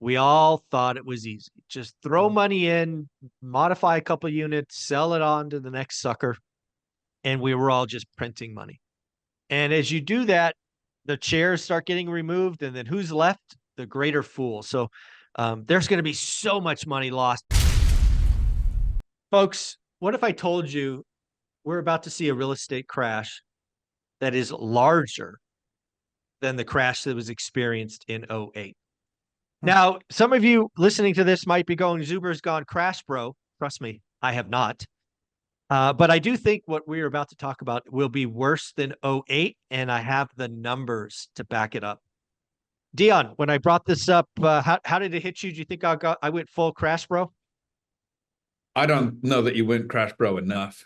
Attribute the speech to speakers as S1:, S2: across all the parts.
S1: We all thought it was easy. Just throw money in, modify a couple units, sell it on to the next sucker. And we were all just printing money. And as you do that, the chairs start getting removed. And then who's left? The greater fool. So there's going to be so much money lost. Folks, what if I told you we're about to see a real estate crash that is larger than the crash that was experienced in '08? Now, some of you listening to this might be going, Zuber's gone crash, bro. Trust me, I have not. But I do think what we're about to talk about will be worse than '08, and I have the numbers to back it up. Dion, when I brought this up, how did it hit you? Do you think I went full crash, bro?
S2: I don't know that you went crash bro enough.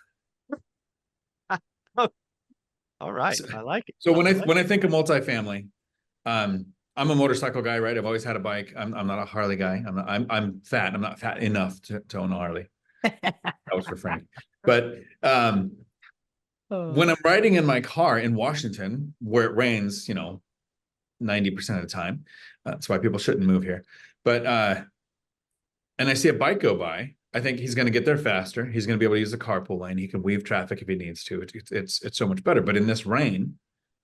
S1: All right, I like it.
S2: So when I think of multifamily, I'm a motorcycle guy, right? I've always had a bike. I'm not a Harley guy. I'm fat. I'm not fat enough to own a Harley. That was for Frank. But when I'm riding in my car in Washington, where it rains, 90% of the time, that's why people shouldn't move here. But and I see a bike go by, I think he's going to get there faster. He's going to be able to use the carpool lane. He can weave traffic if he needs to. It's so much better. But in this rain,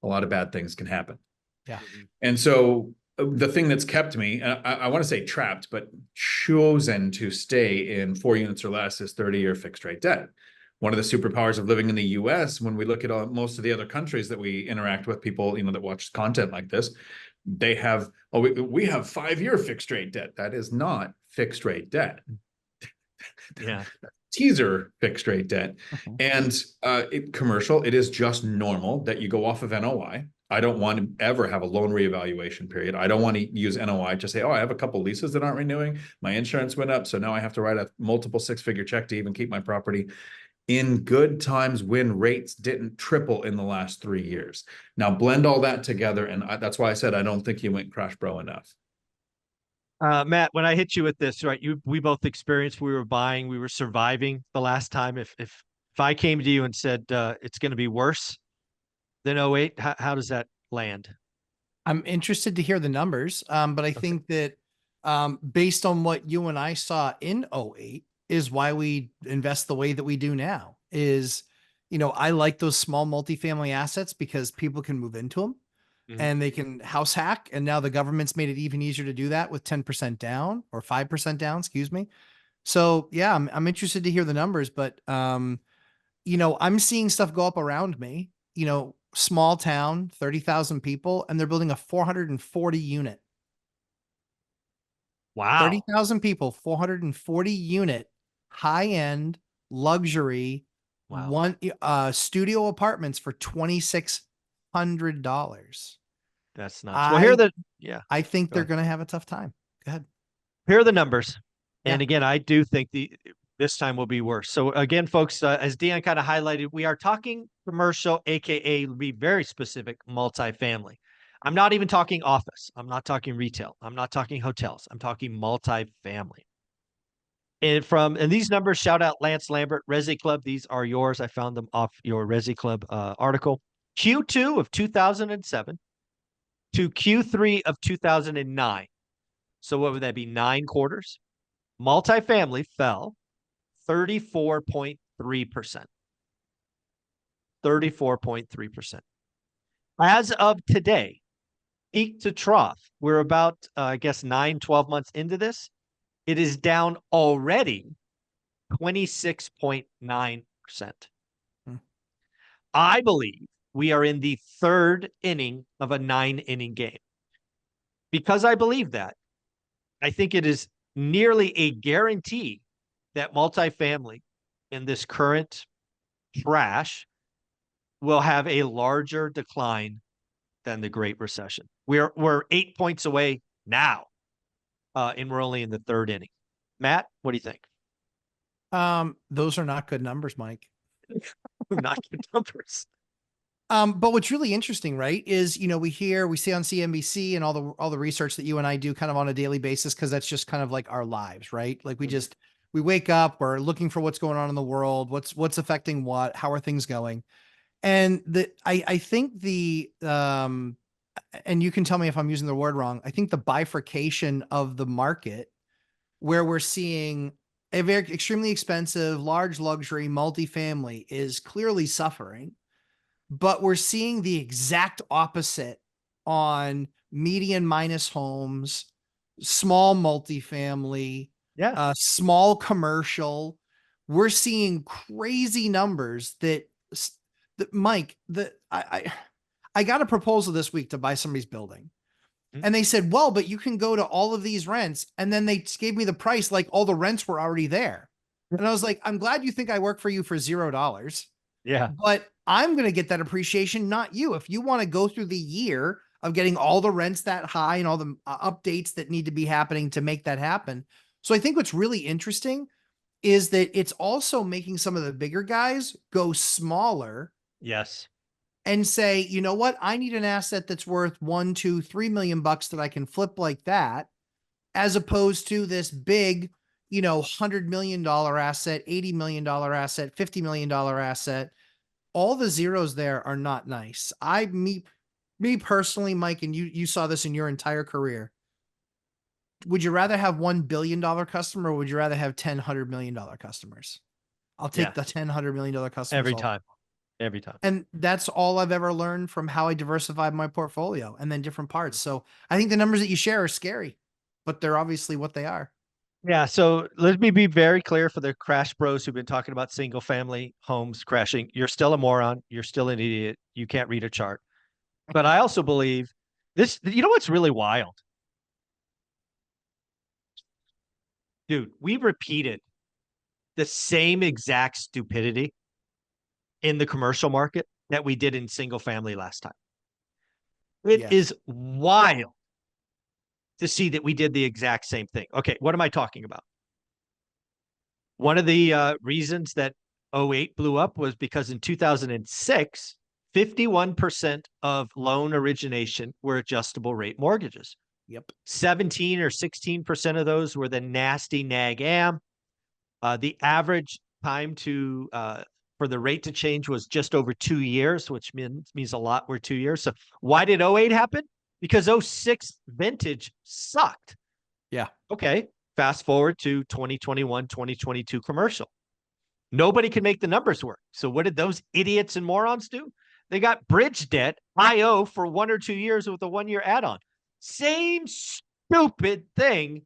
S2: a lot of bad things can happen.
S3: Yeah.
S2: And so the thing that's kept me, I want to say trapped, but chosen to stay in 4 units or less is 30-year fixed rate debt. One of the superpowers of living in the US, when we look at most of the other countries that we interact with, people, that watch content like this, they have, we have 5-year fixed rate debt. That is not fixed rate debt.
S1: Yeah.
S2: Teaser fixed rate debt. And commercial, it is just normal that you go off of NOI. I don't want to ever have a loan reevaluation period. I don't want to use NOI to say, oh, I have a couple leases that aren't renewing. My insurance went up, so now I have to write a multiple 6-figure check to even keep my property. In good times when rates didn't triple in the last 3 years. Now blend all that together, and that's why I said I don't think you went crash bro enough.
S1: Matt, when I hit you with this, right, we both experienced, we were buying, we were surviving the last time. If I came to you and said it's going to be worse than '08, how does that land?
S3: I'm interested to hear the numbers, but I think that based on what you and I saw in '08 is why we invest the way that we do now. Is, I like those small multifamily assets because people can move into them. And they can house hack. And now the government's made it even easier to do that with 10% down or 5% down, excuse me. So yeah, I'm interested to hear the numbers, but I'm seeing stuff go up around me, small town, 30,000 people, and they're building a 440 unit.
S1: Wow.
S3: 30,000 people, 440 unit, high-end luxury, one studio apartments for $2,600.
S1: That's nuts. Well,
S3: I think they're going to have a tough time. Go ahead.
S1: Here are the numbers. And again, I do think this time will be worse. So again, folks, as Dion kind of highlighted, we are talking commercial, AKA, be very specific, multifamily. I'm not even talking office. I'm not talking retail. I'm not talking hotels. I'm talking multifamily. And these numbers, shout out Lance Lambert, Resi Club. These are yours. I found them off your Resi Club article. Q2 of 2007 to Q3 of 2009. So what would that be? 9 quarters. Multifamily fell 34.3%. 34.3%. As of today, peak to trough, we're about, 9-12 months into this. It is down already 26.9%. I believe we are in the 3rd inning of a 9-inning game. Because I believe that, I think it is nearly a guarantee that multifamily in this current crash will have a larger decline than the Great Recession. We're 8 points away now, and we're only in the 3rd inning. Matt, what do you think?
S3: Those are not good numbers, Mike.
S1: Not good numbers.
S3: But what's really interesting, right, is, we see on CNBC and all the research that you and I do kind of on a daily basis, because that's just kind of like our lives, right? Like we wake up, we're looking for what's going on in the world, what's affecting what, how are things going? And I think and you can tell me if I'm using the word wrong, I think the bifurcation of the market where we're seeing a very extremely expensive, large luxury multifamily is clearly suffering, but we're seeing the exact opposite on median minus homes, small multifamily,
S1: Yeah.
S3: small commercial. We're seeing crazy numbers that Mike, I got a proposal this week to buy somebody's building. And they said, well, but you can go to all of these rents. And then they gave me the price, like all the rents were already there. And I was like, I'm glad you think I work for you for $0,
S1: Yeah.
S3: but I'm going to get that appreciation, not you. If you want to go through the year of getting all the rents that high and all the updates that need to be happening to make that happen. So I think what's really interesting is that it's also making some of the bigger guys go smaller
S1: Yes.
S3: and say, you know what? I need an asset that's worth 1, 2, 3 million bucks that I can flip like that, as opposed to this big, $100 million asset, $80 million asset, $50 million asset. All the zeros there are not nice. Me personally, Mike, and you saw this in your entire career. Would you rather have $1 billion customer, or would you rather have 10, $100 million customers? I'll take the 10, $100 million customers
S1: every time. Every time.
S3: And that's all I've ever learned from how I diversified my portfolio and then different parts. So I think the numbers that you share are scary, but they're obviously what they are.
S1: Yeah. So let me be very clear for the crash bros who've been talking about single family homes crashing. You're still a moron. You're still an idiot. You can't read a chart. But I also believe this, what's really wild? Dude, we repeated the same exact stupidity in the commercial market that we did in single family last time. It is wild to see that we did the exact same thing. Okay, what am I talking about? One of the reasons that 08 blew up was because in 2006, 51% of loan origination were adjustable rate mortgages.
S3: Yep.
S1: 17 or 16% of those were the nasty nag am. The average time for the rate to change was just over 2 years, which means a lot were 2 years. So why did 08 happen? Because 06 vintage sucked.
S3: Yeah.
S1: Okay. Fast forward to 2021, 2022 commercial. Nobody can make the numbers work. So what did those idiots and morons do? They got bridge debt, IO, for 1 or 2 years with a 1-year add-on. Same stupid thing,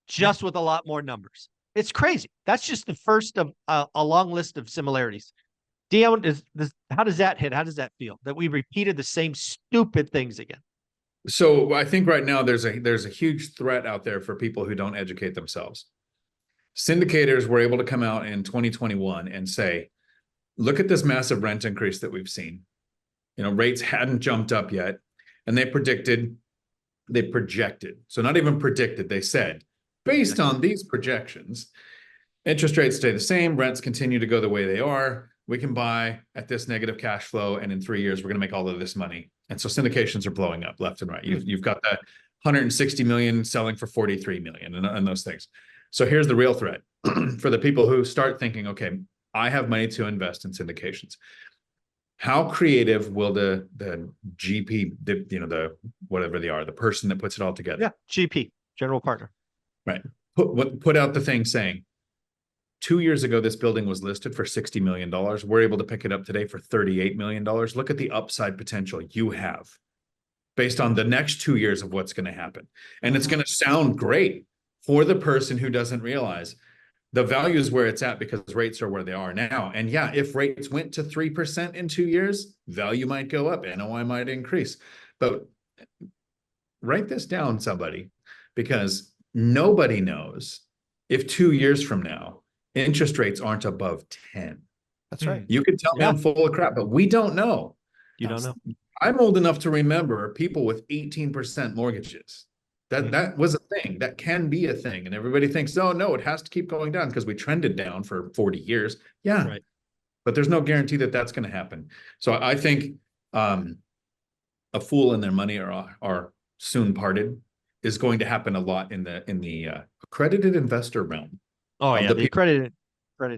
S1: just with a lot more numbers. It's crazy. That's just the first of a long list of similarities. Dion, how does that hit? How does that feel that we repeated the same stupid things again?
S2: So I think right now there's a huge threat out there for people who don't educate themselves. Syndicators were able to come out in 2021 and say, look at this massive rent increase that we've seen. Rates hadn't jumped up yet. And they projected, so not even predicted, they said, based on these projections, interest rates stay the same, rents continue to go the way they are, we can buy at this negative cash flow, and in 3 years, we're going to make all of this money. And so syndications are blowing up left and right. You've got that 160 million selling for 43 million and those things. So here's the real threat for the people who start thinking, okay, I have money to invest in syndications. How creative will the GP, the whatever they are, the person that puts it all together?
S1: Yeah, GP, general partner.
S2: Right. Put out the thing saying, 2 years ago, this building was listed for $60 million. We're able to pick it up today for $38 million. Look at the upside potential you have based on the next 2 years of what's going to happen. And it's going to sound great for the person who doesn't realize the value is where it's at because rates are where they are now. And yeah, if rates went to 3% in 2 years, value might go up, NOI might increase. But write this down, somebody, because nobody knows if 2 years from now, interest rates aren't above 10.
S3: That's right.
S2: You could tell me I'm full of crap, but we don't know.
S1: You don't know.
S2: I'm old enough to remember people with 18% mortgages. That was a thing. That can be a thing. And everybody thinks, oh, no, it has to keep going down because we trended down for 40 years. Yeah. Right. But there's no guarantee that that's going to happen. So I think a fool and their money are soon parted is going to happen a lot in the accredited investor realm.
S1: Oh, yeah. The accredited.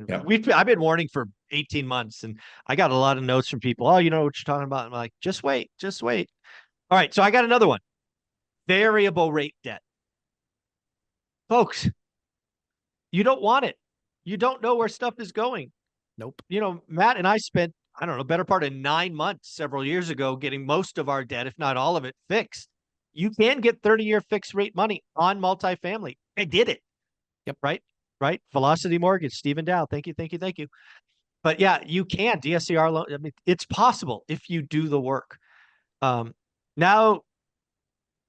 S1: Yeah. I've been warning for 18 months and I got a lot of notes from people. Oh, you know what you're talking about. I'm like, just wait. All right. So I got another one. Variable rate debt. Folks, you don't want it. You don't know where stuff is going.
S3: Nope.
S1: You know, Matt and I spent, I don't know, better part of 9 months several years ago getting most of our debt, if not all of it, fixed. You can get 30-year fixed rate money on multifamily. I did it.
S3: Yep.
S1: Right. Velocity Mortgage, Stephen Dow. Thank you. But yeah, you can DSCR loan. I mean, it's possible if you do the work. Now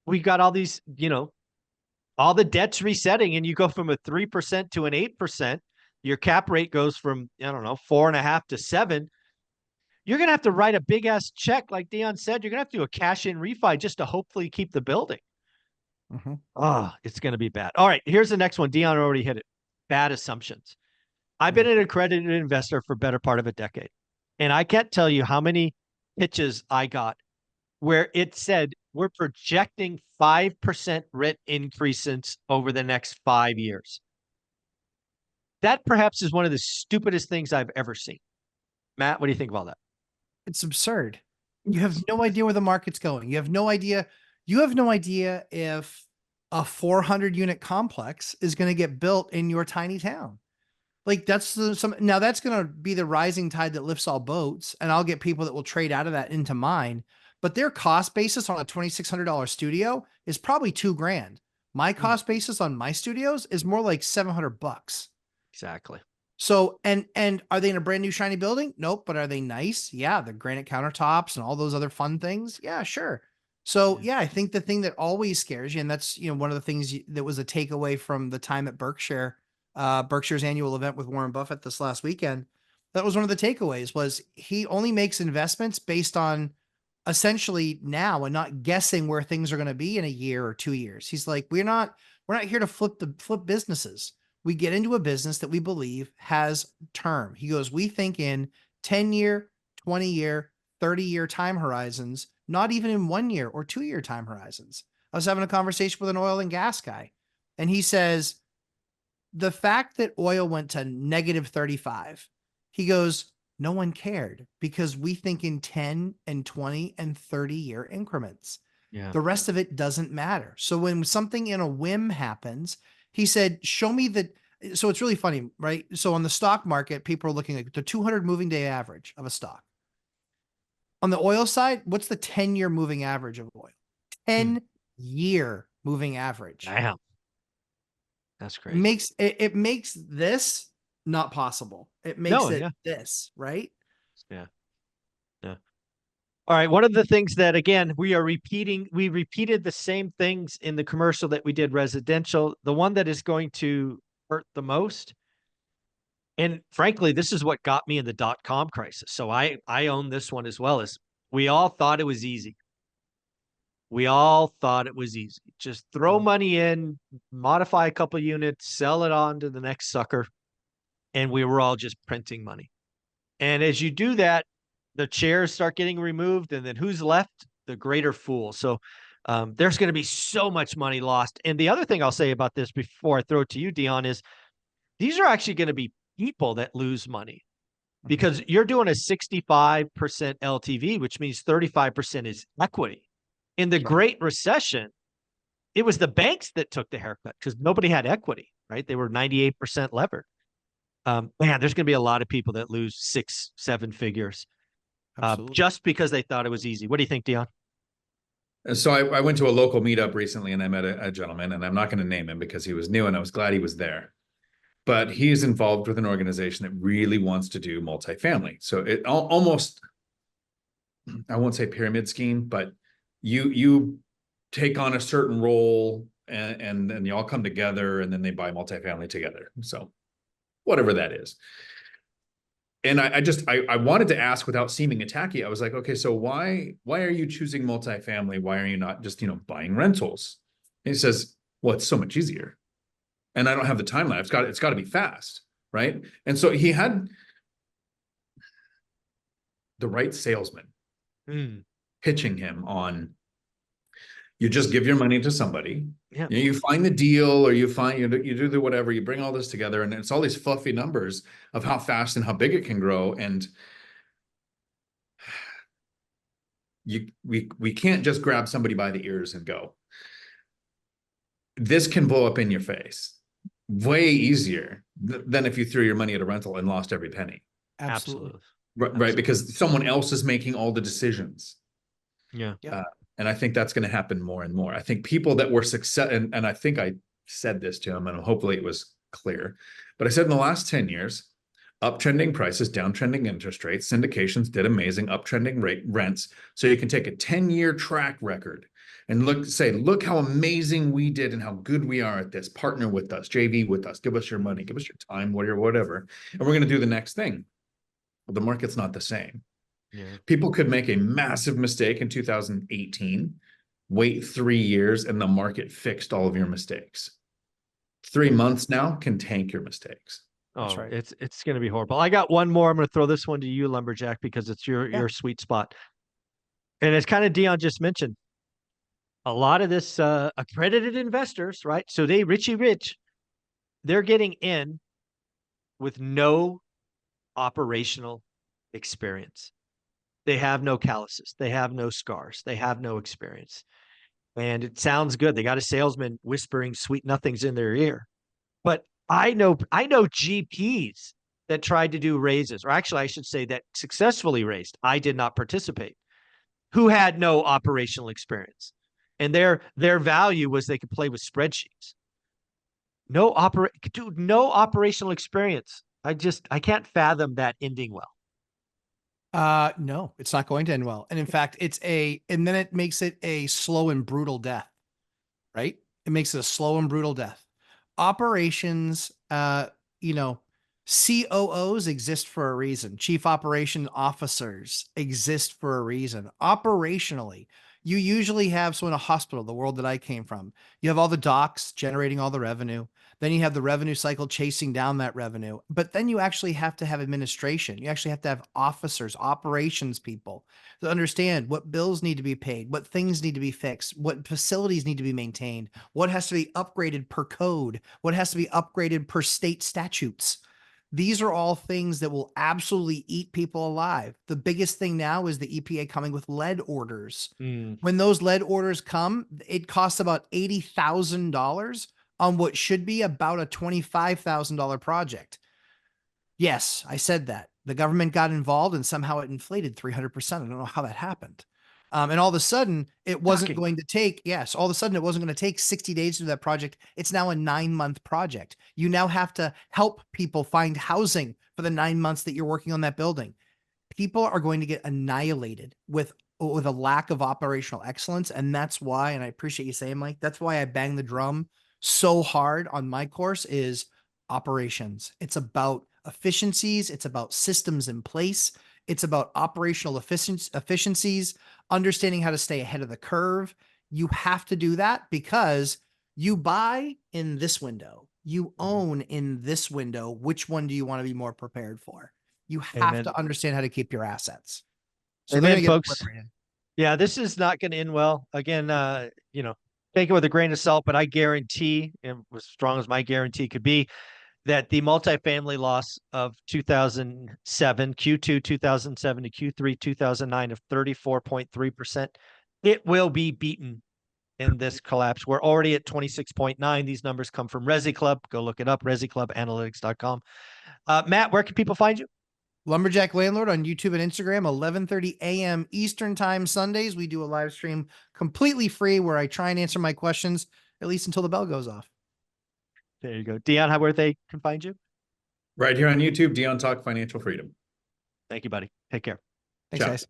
S1: we got all these, all the debt's resetting, and you go from a 3% to an 8%. Your cap rate goes from, I don't know, 4.5 to 7. You're going to have to write a big ass check. Like Dion said, you're going to have to do a cash in refi just to hopefully keep the building.
S3: Mm-hmm.
S1: Oh, it's going to be bad. All right. Here's the next one. Dion already hit it. Bad assumptions. I've been an accredited investor for better part of a decade. And I can't tell you how many pitches I got where it said, we're projecting 5% rent increases over the next 5 years. That perhaps is one of the stupidest things I've ever seen. Matt, what do you think about that?
S3: It's absurd. You have no idea where the market's going. You have no idea. You have no idea if a 400 unit complex is going to get built in your tiny town. Like that's now that's going to be the rising tide that lifts all boats. And I'll get people that will trade out of that into mine, but their cost basis on a $2,600 studio is probably $2,000. My cost basis on my studios is more like $700.
S1: Exactly.
S3: So, and are they in a brand new shiny building? Nope. But are they nice? Yeah. The granite countertops and all those other fun things. Yeah, sure. So yeah, I think the thing that always scares you, and that's, one of the things that was a takeaway from the time at Berkshire's annual event with Warren Buffett this last weekend. That was one of the takeaways was he only makes investments based on essentially now and not guessing where things are going to be in a year or 2 years. He's like, we're not here to flip businesses. We get into a business that we believe has term. He goes, we think in 10-year, 20-year, 30-year time horizons, not even in 1 year or 2 year time horizons. I was having a conversation with an oil and gas guy, and he says, the fact that oil went to negative 35, he goes, no one cared because we think in 10 and 20 and 30 year increments.
S1: Yeah.
S3: The rest of it doesn't matter. So when something in a whim happens, he said, show me that. So it's really funny, right? So on the stock market, people are looking at the 200 moving day average of a stock. On the oil side, what's the 10-year moving average of oil? 10-year moving average.
S1: Damn. That's crazy.
S3: It makes this not possible. It makes this, right?
S1: Yeah. All right. One of the things that, again, we repeated the same things in the commercial that we did residential. The one that is going to hurt the most. And frankly, this is what got me in the .com crisis. So I own this one as well. Is we all thought it was easy. Just throw money in, modify a couple units, sell it on to the next sucker. And we were all just printing money. And as you do that, the chairs start getting removed. And then who's left? The greater fool. So there's going to be so much money lost. And the other thing I'll say about this before I throw it to you, Dion, is these are actually going to be people that lose money because you're doing a 65% LTV, which means 35% is equity. In the Great Recession, it was the banks that took the haircut because nobody had equity, right? They were 98% levered. Man, there's going to be a lot of people that lose 6-7 figures just because they thought it was easy. What do you think, Dion?
S2: So I went to a local meetup recently and I met a gentleman, and I'm not going to name him because he was new and I was glad he was there. But he is involved with an organization that really wants to do multifamily. So it almost, I won't say pyramid scheme, but you take on a certain role and then you all come together and then they buy multifamily together. So whatever that is. And I wanted to ask without seeming attacky. I was like, okay, so why are you choosing multifamily? Why are you not just, buying rentals? And he says, well, it's so much easier. And I don't have the timeline. It's got to be fast, right? And so he had the right salesman pitching him on, you just give your money to somebody, you find the deal, or you do the whatever, you bring all this together, and it's all these fluffy numbers of how fast and how big it can grow. And we can't just grab somebody by the ears and go. This can blow up in your face way easier than if you threw your money at a rental and lost every penny.
S3: Absolutely.
S2: Right, because someone else is making all the decisions.
S1: Yeah.
S2: And I think that's going to happen more and more. I think people that were success, and I think I said this to him, and hopefully it was clear, but I said in the last 10 years, uptrending prices, downtrending interest rates, syndications did amazing, uptrending rents. So you can take a 10-year track record and look how amazing we did and how good we are at this. Partner with us, JV with us, give us your money, give us your time, whatever. And we're going to do the next thing. Well, the market's not the same.
S1: Yeah.
S2: People could make a massive mistake in 2018, wait 3 years, and the market fixed all of your mistakes. 3 months now can tank your mistakes.
S1: Oh,
S3: right.
S1: It's going to be horrible. I got one more. I'm going to throw this one to you, Lumberjack, because it's your sweet spot. And it's kind of Dion just mentioned. A lot of this accredited investors, right? So Richie Rich, they're getting in with no operational experience. They have no calluses. They have no scars. They have no experience. And it sounds good. They got a salesman whispering sweet nothings in their ear. But I know GPs that tried to do raises, or actually I should say that successfully raised. I did not participate, who had no operational experience. And their value was they could play with spreadsheets. No operational experience. I can't fathom that ending well.
S3: No, it's not going to end well. And in fact, and then it makes it a slow and brutal death, right? It makes it a slow and brutal death. Operations, COOs exist for a reason. Chief Operation Officers exist for a reason. Operationally, you usually have, so in a hospital, the world that I came from, you have all the docs generating all the revenue. Then you have the revenue cycle chasing down that revenue. But then you actually have to have administration. You actually have to have officers, operations people to understand what bills need to be paid, what things need to be fixed, what facilities need to be maintained, what has to be upgraded per code, what has to be upgraded per state statutes. These are all things that will absolutely eat people alive. The biggest thing now is the EPA coming with lead orders. When those lead orders come, it costs about $80,000 on what should be about a $25,000 project. Yes, I said that. The government got involved and somehow it inflated 300%. I don't know how that happened. And all of a sudden it wasn't going to take, all of a sudden it wasn't going to take 60 days to do that project. It's now a 9-month project. You now have to help people find housing for the 9 months that you're working on that building. People are going to get annihilated with a lack of operational excellence. And that's why, and I appreciate you saying, Mike, that's why I bang the drum so hard on my course is operations. It's about efficiencies. It's about systems in place. It's about operational efficiencies, understanding how to stay ahead of the curve. You have to do that because you buy in this window, you own in this window. Which one do you want to be more prepared for? You have to understand how to keep your assets. So
S1: Amen, folks. Yeah, this is not going to end well. Again, take it with a grain of salt, but I guarantee, and as strong as my guarantee could be, that the multifamily loss of 2007, Q2 2007 to Q3 2009 of 34.3%, it will be beaten in this collapse. We're already at 26.9. These numbers come from Resi Club. Go look it up, resiclubanalytics.com. Matt, where can people find you?
S3: Lumberjack Landlord on YouTube and Instagram, 11:30 a.m. Eastern Time Sundays. We do a live stream completely free where I try and answer my questions, at least until the bell goes off.
S1: There you go. Dion, where they can find you?
S2: Right here on YouTube, Dion Talk Financial Freedom.
S1: Thank you, buddy. Take care.
S3: Thanks, guys.